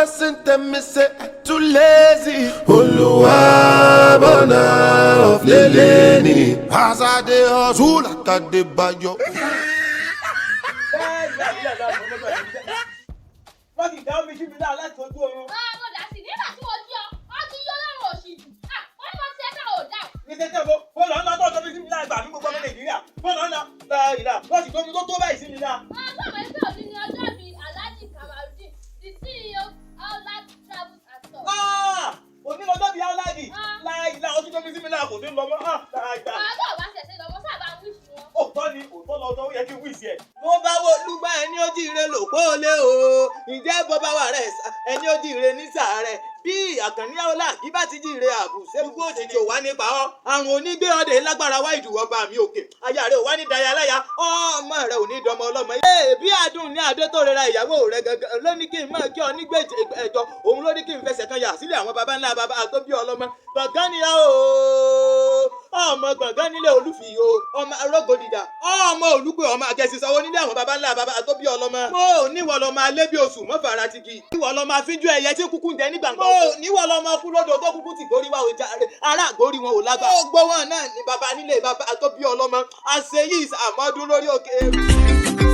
blessing, tell me say I'm too lazy. Oluwa bona of leleni. As I dey hustle, like I dey bayo. Wọ́n ti dá omi sí mi náà láti ojú oorun. Mo dà sí nígbà tí mo jí ọ, ọ ti yọ lọ́rùn òṣì jù. Wọ́n ní mo ti ṣẹ́ta ò dá. Ní tẹ́tẹ́ bó lọ ńlá tó tóbi sí mi náà ìgbà mi gbogbo ọmọ Nàìjíríà. Bó lọ ńlá ìlà wọ́n sì tóbi tó tó báyìí sí mi náà. Sọ̀rọ̀ ẹgbẹ́ òní ni ọjọ́ bíi Alhaji Kamaludin, the CEO Outlet Travels and Tours. Òní lọ́jọ́ bíi Auladi. Láìlà ó tún tóbi sí mi náà kò tún lọ mọ́. Ọ̀dọ́ ọba ṣẹ̀ṣẹ̀ lọ́wọ́ sábà wíṣì wọn. Òótọ́ ni òótọ́ lọ́jọ́ ó yẹ kí n wíṣì ẹ̀. Mo bá wo lúgbà ẹni ó jíire lò pọ́ọ́lé o. Ǹjẹ́ bọ́bá wà rẹ̀ ẹni ó jíire ní sàárẹ̀? Bí Àkànní Àọ́lá kí bá ti jíire ààbò ṣẹ́gun òjijì ò wá nípa ọ́. Àrùn onígbé ọdẹ lágbára wá ìdùwọ́ bá mi òkè. Aya rẹ̀ ò wá ní daya láya. Ọmọ rẹ̀ ò ní dọmọ ọlọ́mọ. Bí adùn ní adé tó rẹra ìyàwó rẹ̀ gangan ló ní kí n máa kí ọ nígbè ẹjọ́. Òun ló ní kí n fẹsẹ̀ kan yà sílẹ̀ àwọn baba ńlá baba àtọ́bí ọlọ́mọ. Gbọ̀ngán ni o. Ọmọ gbọ̀ngán nílé olúfi o. Ọmọ arógòdìdà. Ọmọ olúgbé ọmọ akẹ́sìsọwọ́ nílé àwọn baba ńlá baba àtọ́bí ọlọ́mọ. Mo níwọ̀ lọ máa lé bí oṣù mọ́fàrà ti kì. Níwọ̀ lọ máa fíjú ẹyẹ tí kúkú ń jẹ ní gbàngbà. Níwọ̀ lọ máa kú lódò tó kúkú ti gorí wa ò járe. Ará àgórí wọn ò lágbà. Gbogbo wọn náà ni baba nílé baba àtọ́bí ọlọ́mọ. Àṣeyí àmọ́dún lórí òkè.